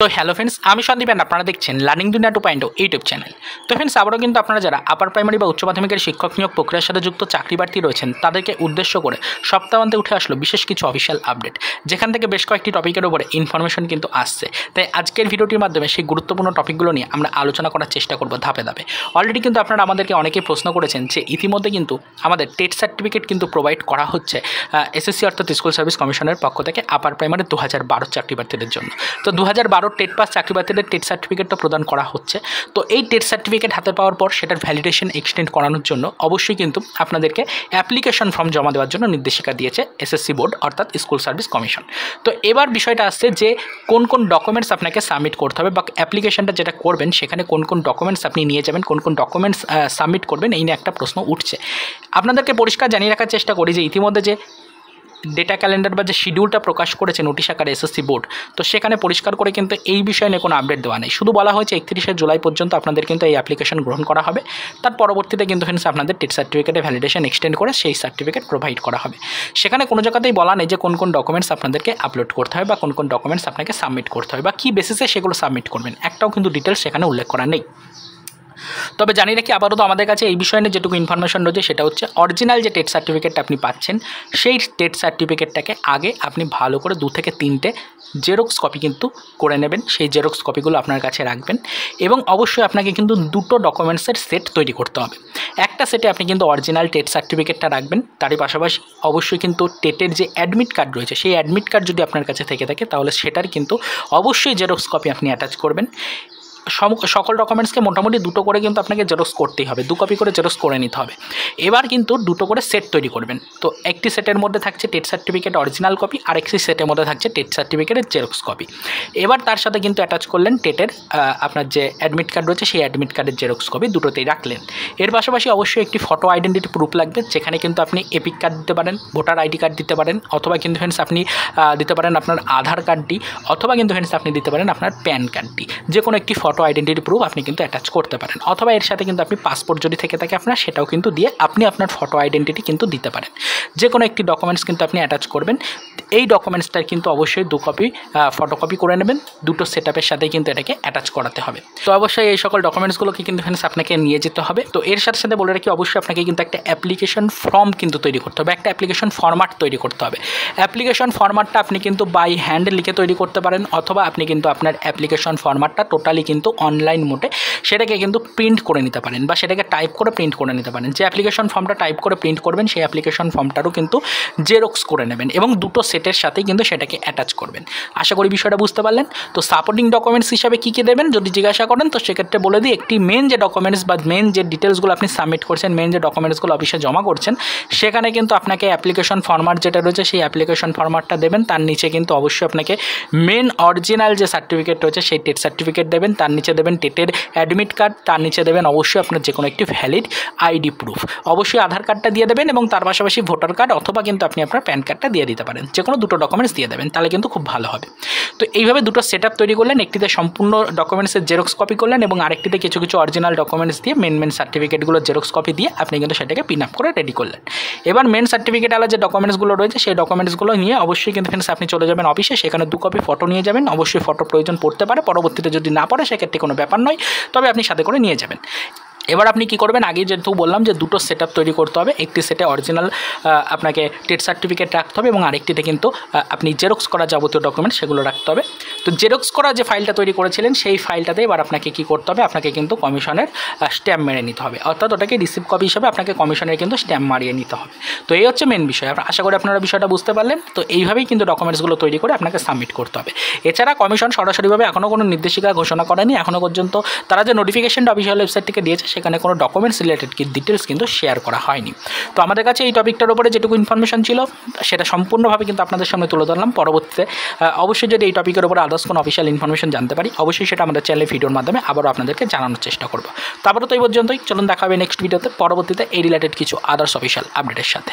তো hello friends, আমি Sandeep and আপনারা দেখছেন লার্নিং দুনিয়া 2.0 ইউটিউব চ্যানেল। তো ফ্রেন্ডস, আবারও কিন্তু আপনারা যারা আপার প্রাইমারি বা উচ্চ মাধ্যমিকের শিক্ষক নিয়োগ প্রক্রিয়ার সাথে যুক্ত চাকরি প্রার্থী রয়েছেন তাদেরকে উদ্দেশ্য করে সপ্তাহান্তে উঠে আসলো বিশেষ কিছু অফিসিয়াল আপডেট, যেখান থেকে বেশ কয়েকটি টপিকের উপরে ইনফরমেশন কিন্তু আসছে। তাই আজকের ভিডিওটির মাধ্যমে সেই গুরুত্বপূর্ণ টপিকগুলো নিয়ে আমরা আলোচনা করার চেষ্টা করব ধাপে ধাপে। অলরেডি কিন্তু আপনারা আমাদেরকে অনেকেই প্রশ্ন করেছেন যে ইতিমধ্যে কিন্তু আমাদের টেট সার্টিফিকেট কিন্তু প্রোভাইড করা হচ্ছে এসএসসি অর্থাৎ স্কুল সার্ভিস কমিশনের পক্ষ থেকে আপার প্রাইমারি 2012 চাকরি প্রার্থীদের জন্য। তো 2012 টেট পাস চাকরি প্রার্থীদের টেট সার্টিফিকেটটা প্রদান করা হচ্ছে। তো এই টেট সার্টিফিকেট হাতে পাওয়ার পর সেটার ভ্যালিডেশন এক্সটেন্ড করানোর জন্য অবশ্যই কিন্তু আপনাদেরকে অ্যাপ্লিকেশন ফর্ম জমা দেওয়ার জন্য নির্দেশিকা দিয়েছে এসএসসি বোর্ড অর্থাৎ স্কুল সার্ভিস কমিশন। তো এবার বিষয়টা আসছে যে কোন কোন ডকুমেন্টস আপনাকে সাবমিট করতে হবে বা অ্যাপ্লিকেশনটা যেটা করবেন সেখানে কোন কোন ডকুমেন্টস আপনি নিয়ে যাবেন, কোন কোন ডকুমেন্টস সাবমিট করবেন, এই নিয়ে একটা প্রশ্ন উঠছে। আপনাদেরকে পরিষ্কার জানিয়ে রাখার চেষ্টা করি যে ইতিমধ্যে যে ডেটা ক্যালেন্ডার বা যে শিডিউলটা প্রকাশ করেছে নোটিশ আকারে এসএসসি বোর্ড, তো সেখানে পরিষ্কার করে কিন্তু এই বিষয়ে নিয়ে কোনো আপডেট দেওয়া নেই। শুধু বলা হয়েছে 31শে জুলাই পর্যন্ত আপনাদের কিন্তু এই অ্যাপ্লিকেশন গ্রহণ করা হবে। তার পরবর্তীতে কিন্তু ফ্রেন্ডস আপনাদের টেট সার্টিফিকেটে ভ্যালিডেশন এক্সটেন্ড করে সেই সার্টিফিকেট প্রোভাইড করা হবে। সেখানে কোনো জায়গাতেই বলা নেই যে কোন কোন ডকুমেন্টস আপনাদেরকে আপলোড করতে হবে বা কোন কোন ডকুমেন্টস আপনাকে সাবমিট করতে হবে বা কী বেসিসে সেগুলো সাবমিট করবেন, একটাও কিন্তু ডিটেলস সেখানে উল্লেখ করা নেই। তবে জানি রাখি আবারও তো আমাদের কাছে এই বিষয়ে নিয়ে যেটুকু ইনফরমেশন রয়েছে সেটা হচ্ছে অরিজিনাল যে টেট সার্টিফিকেটটা আপনি পাচ্ছেন সেই টেট সার্টিফিকেটটাকে আগে আপনি ভালো করে 2 থেকে 3টে জেরক্স কপি কিন্তু করে নেবেন। সেই জেরক্স কপিগুলো আপনার কাছে রাখবেন এবং অবশ্যই আপনাকে কিন্তু 2টো ডকুমেন্টসের সেট তৈরি করতে হবে। একটা সেটে আপনি কিন্তু অরিজিনাল টেট সার্টিফিকেটটা রাখবেন, তারই পাশাপাশি অবশ্যই কিন্তু টেটের যে অ্যাডমিট কার্ড রয়েছে সেই অ্যাডমিট কার্ড যদি আপনার কাছে থেকে থাকে তাহলে সেটার কিন্তু অবশ্যই জেরক্স কপি আপনি অ্যাটাচ করবেন। সকল ডকুমেন্টসকে মোটামুটি 2টো করে কিন্তু আপনাকে জেরক্স করতেই হবে, 2 কপি করে জেরক্স করে নিতে হবে। এবার কিন্তু 2টো করে সেট তৈরি করবেন। তো একটি সেটের মধ্যে থাকছে টেট সার্টিফিকেট অরিজিনাল কপি, আর একটি সেটের মধ্যে থাকছে টেট সার্টিফিকেটের জেরক্স কপি। এবার তার সাথে কিন্তু অ্যাটাচ করলেন টেটের আপনার যে অ্যাডমিট কার্ড রয়েছে সেই অ্যাডমিট কার্ডের জেরক্স কপি, দুটোতেই রাখলেন। এর পাশাপাশি অবশ্যই একটি ফটো আইডেন্টিটি প্রুফ লাগবে, যেখানে কিন্তু আপনি এপিক কার্ড দিতে পারেন, ভোটার আইডি কার্ড দিতে পারেন, অথবা কিন্তু ফ্রেন্ডস আপনি দিতে পারেন আপনার আধার কার্ডটি, অথবা কিন্তু ফ্রেন্ডস আপনি দিতে পারেন আপনার প্যান কার্ডটি। যে কোনো একটি ফটো আইডেন্টিটি প্রুফ আপনি কিন্তু অ্যাটাচ করতে পারেন, অথবা এর সাথে কিন্তু আপনি পাসপোর্ট যদি থেকে থাকে আপনার সেটাও কিন্তু দিয়ে আপনি আপনার ফটো আইডেন্টিটি কিন্তু দিতে পারেন। যে কোনো একটি ডকুমেন্টস কিন্তু আপনি অ্যাটাচ করবেন। এই ডকুমেন্টসটার কিন্তু অবশ্যই 2 কপি ফটোকপি করে নেবেন, 2টো সেটআপের সাথে কিন্তু এটাকে অ্যাটাচ করাতে হবে। তো অবশ্যই এই সকল ডকুমেন্টসগুলোকে কিন্তু ফ্রেন্ডস আপনাকে নিয়ে যেতে হবে। তো এর সাথে সাথে বলে রাখি অবশ্যই আপনাকে কিন্তু একটা অ্যাপ্লিকেশন ফর্ম কিন্তু তৈরি করতে হবে, একটা অ্যাপ্লিকেশন ফরম্যাট তৈরি করতে হবে। অ্যাপ্লিকেশন ফরম্যাটটা আপনি কিন্তু বাই হ্যান্ড লিখে তৈরি করতে পারেন, অথবা আপনি কিন্তু আপনার অ্যাপ্লিকেশন ফরম্যাটটা টোটালি কিন্তু অনলাইন মোডে সেটাকে কিন্তু প্রিন্ট করে নিতে পারেন বা সেটাকে টাইপ করে প্রিন্ট করে নিতে পারেন। যে অ্যাপ্লিকেশন ফর্মটা টাইপ করে প্রিন্ট করবেন সেই অ্যাপ্লিকেশন ফর্মটারও কিন্তু জেরক্স করে নেবেন এবং 2টো সেটের সাথেই কিন্তু সেটাকে অ্যাটাচ করবেন। আশা করি বিষয়টা বুঝতে পারলেন। তো সাপোর্টিং ডকুমেন্টস হিসাবে কী কী দেবেন যদি জিজ্ঞাসা করেন, তো সেক্ষেত্রে বলে দিই একটি মেন যে ডকুমেন্টস বা মেন যে ডিটেলসগুলো আপনি সাবমিট করছেন, মেন যে ডকুমেন্টসগুলো অফিসে জমা করছেন, সেখানে কিন্তু আপনাকে অ্যাপ্লিকেশন ফরম্যাট যেটা রয়েছে সেই অ্যাপ্লিকেশন ফরম্যাটটা দেবেন। তার নিচে কিন্তু অবশ্যই আপনাকে মেন অরিজিনাল যে সার্টিফিকেট রয়েছে সেই টেট সার্টিফিকেট দেবেন, তার নিচে দেবেন টেটের অ্যাডমিট কার্ড, তার নিচে দেবেন অবশ্যই আপনার যে কোনো একটি ভ্যালিড আইডি প্রুফ, অবশ্যই আধার কার্ডটা দিয়ে দেবেন এবং তার পাশাপাশি ভোটার কার্ড অথবা কিন্তু আপনি আপনার প্যান কার্ডটা দিয়ে দিতে পারেন। যে কোনো 2টো ডকুমেন্টস দিয়ে দেবেন, তাহলে কিন্তু খুব ভালো হবে। তো এইভাবে 2টো সেটআপ তৈরি করলেন, একটিতে সম্পূর্ণ ডকুমেন্টসের জেরক্স কপি করলেন এবং আরেকটিতে কিছু কিছু অরিজিনাল ডকুমেন্টস দিয়ে মেন সার্টিফিকেটগুলোর জেরক্স কপি দিয়ে আপনি কিন্তু সেটাকে পিন আপ করে রেডি করলেন। এবার মেন সার্টিফিকেট আলাদা যে ডকুমেন্টসগুলো রয়েছে সেই ডকুমেন্টসগুলো নিয়ে অবশ্যই কিন্তু ফ্রেন্ডস আপনি চলে যাবেন অফিসে, সেখানে 2 কপি ফটো নিয়ে যাবেন। অবশ্যই ফটো প্রয়োজন পড়তে পারে, পরবর্তীতে যদি না পড়ে সেক্ষেত্রে কোনো ব্যাপার নয়, তবে আপনি সাথে করে নিয়ে যাবেন। এবার আপনি কী করবেন, আগে যেহেতু বললাম যে 2টো সেটআপ তৈরি করতে হবে, একটি সেটে অরিজিনাল আপনাকে টেট সার্টিফিকেট রাখতে হবে এবং আরেকটিতে কিন্তু আপনি জেরক্স করা যাবতীয় ডকুমেন্ট সেগুলো রাখতে হবে। তো জেরক্স করা যে ফাইলটা তৈরি করেছিলেন সেই ফাইলটাতে এবার আপনাকে কী করতে হবে, আপনাকে কিন্তু কমিশনের স্ট্যাম্প মেরে নিতে হবে, অর্থাৎ ওটাকে রিসিভ কপি হিসাবে আপনাকে কমিশনের কিন্তু স্ট্যাম্প মারিয়ে নিতে হবে। তো এই হচ্ছে মেন বিষয়। আশা করি আপনারা বিষয়টা বুঝতে পারলেন। তো এইভাবেই কিন্তু ডকুমেন্টসগুলো তৈরি করে আপনাকে সাবমিট করতে হবে। এছাড়া কমিশন সরাসরিভাবে এখনও কোনো নির্দেশিকা ঘোষণা করেনি, এখনও পর্যন্ত তারা যে নোটিফিকেশনটা অফিসিয়াল ওয়েবসাইট থেকে দিয়েছে সেখানে কোনো ডকুমেন্টস রিলেটেড ডিটেলস কিন্তু শেয়ার করা হয়নি। তো আমাদের কাছে এই টপিকটার উপরে যেটুকু ইনফরমেশন ছিল সেটা সম্পূর্ণভাবে কিন্তু আপনাদের সামনে তুলে ধরলাম। পরবর্তীতে অবশ্যই যদি এই টপিকের উপরে আদার্স কোনো অফিসিয়াল ইনফরমেশন জানতে পারি অবশ্যই সেটা আমাদের চ্যানেলের ভিডিওর মাধ্যমে আবারও আপনাদেরকে জানানোর চেষ্টা করব। তো আবারও তো এই পর্যন্তই, চলুন দেখা হবে নেক্সট ভিডিওতে পরবর্তীতে এই রিলেটেড কিছু আদার্স অফিসিয়াল আপডেটের সাথে।